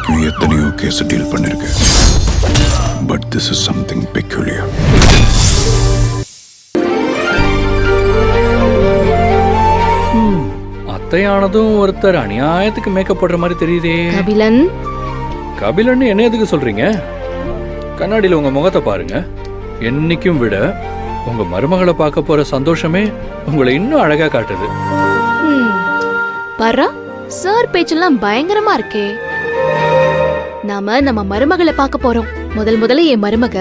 வரைக்கும் எத்தனையோ case deal பண்ணிருக்கேன். But this is something peculiar. அத்தையானதும் ஒருத்தர் அநியாயத்துக்கு மேக்கப் போடுற மாதிரி தெரியுதே. கபிலன், கபிலன்னு என்ன எதுக்கு சொல்றீங்க? கண்ணாடியில் உங்க முகத்தை பாருங்க. என்னைக்கும் விட உங்க மருமகளை பார்க்க போற சந்தோஷமே உங்களை இன்னும் அழகா காட்டுது. பரா சார் பேச்செல்லாம் பயங்கரமா இருக்கே. நாம நம்ம மருமகளை பார்க்க போறோம். முதல்ல என் மருமக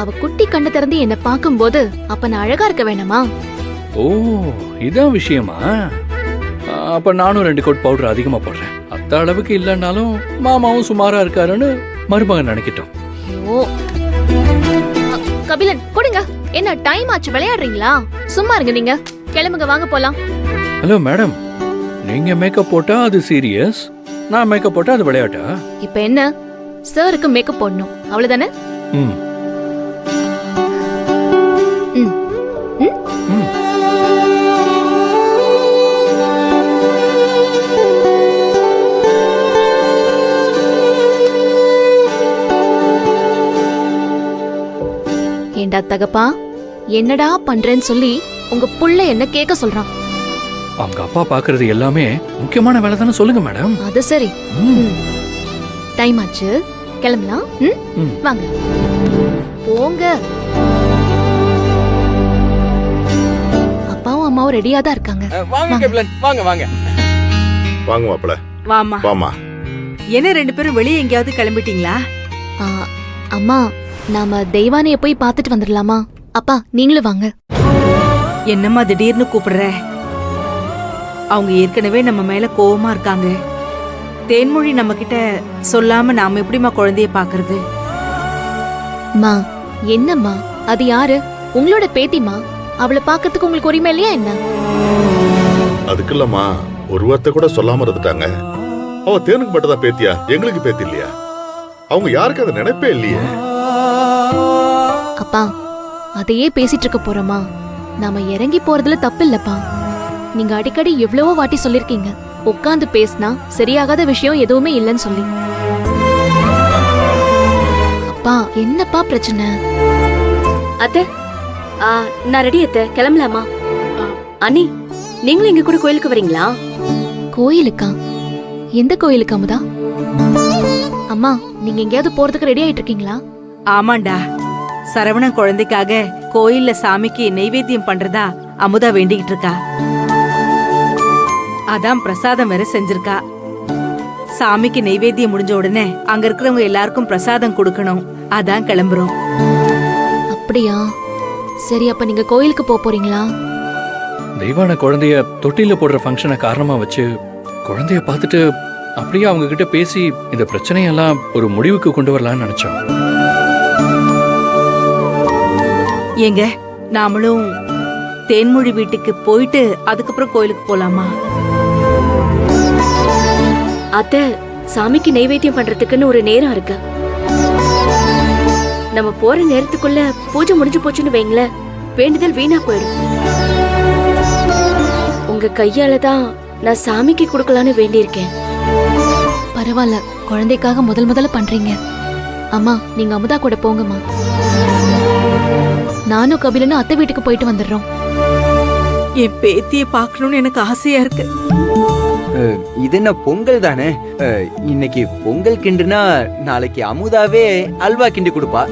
அவ குட்டி கண்ணு திறந்து என்ன பார்க்கும்போது அப்ப நான் அழகா இருக்க வேணாமா? ஓ, இதான் விஷயமா? அப்ப நானும் 2 கோட் பவுடர் அதிகமா போடுறேன். அத்த அளவுக்கு இல்லைன்னாலும் மாமாவும் சுமாரா இருக்காருன்னு மருமகன் நினைக்கிட்டோம். ஐயோ கபிலன், கொடுங்க. என்ன டைம் ஆச்சு, விளையாடுறீங்களா? சும்மா இருங்க நீங்க. கிளம்புங்க, வாங்க போலாம். ஹலோ மேடம், நீங்க மேக்கப் போட்டா அது சீரியஸ், நான் மேக்கப் போட்டா அது விளையாட்டா? இப்ப என்ன, சாருக்கு மேக்கப் போடணும் அவ்வளவுதானே? ம் ம் ம் ம். ஏண்டா தகப்பா, என்னடா பண்றேன்னு சொல்லி உங்க புள்ள என்ன கேட்க சொல்றான். அவங்க அப்பா பாக்குறது எல்லாமே முக்கியமான வேலை தானே. சொல்லுங்க மேடம். அது சரி, ம். டைம் ஆச்சு, கிளம்பலாம். ம். வாங்க போங்க. அப்பாவும் அம்மாவும் ரெடியா தான் இருக்காங்க. வாங்க கபிலன், வாங்க வாங்க வாங்க மாப்பிள. வாமா. வாமா. என்ன 2 பேரும் வெளியே எங்கேயாவது கிளம்பிட்டீங்களா? ஆ, அம்மா, நாம தெய்வானைய போய் பார்த்துட்டு வந்துடலாமா? அப்பா நீங்களும் வாங்க. என்னம்மா திடீர்னு கூப்பிடுற? அவங்க ஏற்கனவே நம்ம மேல கோவமா இருக்காங்க. தேன்மொழி நம்ம கிட்ட சொல்லாம நாம எப்படிமா குழந்தைய பாக்குறது? மா, என்னம்மா, அது யாரு? உங்களோட பேத்திமா. அவளை பாக்கிறதுக்கு உங்களுக்கு உரிமை இல்லையா என்ன? அதுக்கு இல்லம்மா, ஒரு வார்த்தை கூட சொல்லாம இருந்துட்டாங்க. அவ தேனுக்கு மட்டும் தான் பேத்தியா, எங்களுக்கு பேத்தி இல்லையா? அவங்க யாருக்கு அதை நினைப்பே இல்லையே. அப்பா, அதையே பேசிட்டு இருக்க போறோமா? நாம இறங்கி போறதுல தப்பு இல்லப்பா. நீங்க அடிக்கடி எவ்வளவோ வாட்டி சொல்லிருக்கீங்க, உட்கார்ந்து பேசினா சரியாகாத விஷயம் எதுவுமே இல்லைன்னு சொல்லி. அப்பா, என்னப்பா பிரச்சனை? அத்தை, நான் ரெடி அத்தை, கிளம்பலாமா? அண்ணி, நீங்களும் எங்க கூட கோயிலுக்கு வரீங்களா? கோயிலுக்கா? எந்த கோயிலுக்கு அமுதா? அம்மா, நீங்க எங்கேயாவது போறதுக்கு ரெடி ஆயிட்டு இருக்கீங்களா? ஆமாண்டா, சரவணன் குழந்தைக்காக கோயில்ல சாமிக்கு நெய்வேத்தியம் பண்றதா அமுதா வேண்டிக்கிட்டு இருக்கா. அதான் பிரசாதம் வேற செஞ்சிருக்கா. சாமிக்கு நெய்வேத்தியம் முடிஞ்ச உடனே அங்க இருக்கிறவங்க எல்லாருக்கும் பிரசாதம் கொடுக்கணும். அதான் கிளம்புறோம். அப்படியா? சரி, அப்ப நீங்க கோயிலுக்கு போறீங்களா? தெய்வான குழந்தைய தொட்டில போடுற ஃபங்க்ஷனை காரணமா வச்சு குழந்தைய பார்த்துட்டு அப்படியே அவங்க கிட்ட பேசி இந்த பிரச்சனையெல்லாம் ஒரு முடிவுக்கு கொண்டு வரலாம்னு நினைச்சோம். ஏங்க, நாமளும் தேன்மொழி வீட்டுக்கு போயிட்டு அதுக்கப்புறம் கோயிலுக்கு போலாமா? அத்தை, சாமிக்கு நெய்வேத்தியம் பண்றதுக்குன்னு ஒரு நேரம் இருக்கு. நம்ம போற நேரத்துக்குள்ள பூஜை முடிஞ்சு போச்சுன்னு வைங்களேன், வேண்டுதல் வீணா போயிடும். உங்க கையால தான் நான் சாமிக்கு கொடுக்கலான்னு வேண்டியிருக்கேன். பரவாயில்ல, குழந்தைக்காக முதல்ல பண்றீங்க. அம்மா, நீங்க அமுதா கூட போங்கம்மா. நானும் கபிலனும் அத்தை வீட்டுக்கு போயிட்டு வந்துடுறோம். என் பேத்திய பாக்கணும்னு எனக்கு ஆசையா இருக்கு. இது என்ன பொங்கல் தானே? இன்னைக்கு பொங்கல் கிண்டுனா நாளைக்கு அமுதாவே அல்வா கிண்டி கொடுப்பா.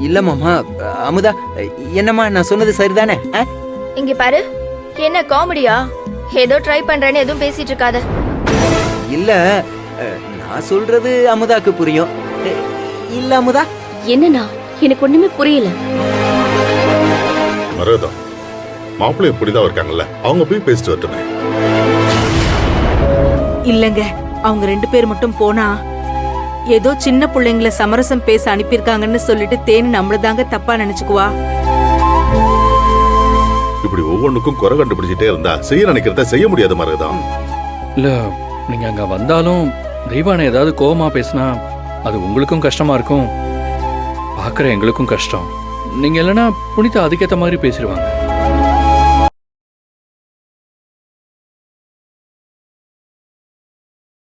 இல்ல மாமா, அமுதா, என்னம்மா நான் சொன்னது சரிதானே? இங்க பாரு, என்ன காமெடியா? ஏதோ ட்ரை பண்றேன்னு எதுவும் பேசிட்டு இருக்காத. இல்ல, நான் சொல்றது அமுதாக்கு புரியும். இல்ல அமுதா? என்னன்னா எனக்கு ஒண்ணுமே புரியல. மரகதம், மாப்பிள்ளை இப்படிதான் இருக்காங்கல்ல, அவங்க போய் பேசிட்டு வரட்டுமே. இல்லங்க, அவங்க 2 பேர் மட்டும் போனா ஏதோ சின்ன பிள்ளைங்கள சமரசம் பேச அனுப்பியிருக்காங்கன்னு சொல்லிட்டு தேனு நம்மளதாங்க தப்பா நினைச்சுக்குவா. இப்படி ஒவ்வொன்றுக்கும் குறை கண்டுபிடிச்சிட்டே இருந்தா செய்ய நினைக்கிறத செய்ய முடியாது மரகதம். இல்ல, நீங்க அங்க வந்தாலும் தெய்வான ஏதாவது கோவமா பேசினா அது உங்களுக்கும் கஷ்டமா இருக்கும், பாக்குற எங்களுக்கும் கஷ்டம். நீங்க இல்லைன்னா புனிதா அதுக்கேற்ற மாதிரி பேசிடுவாங்க.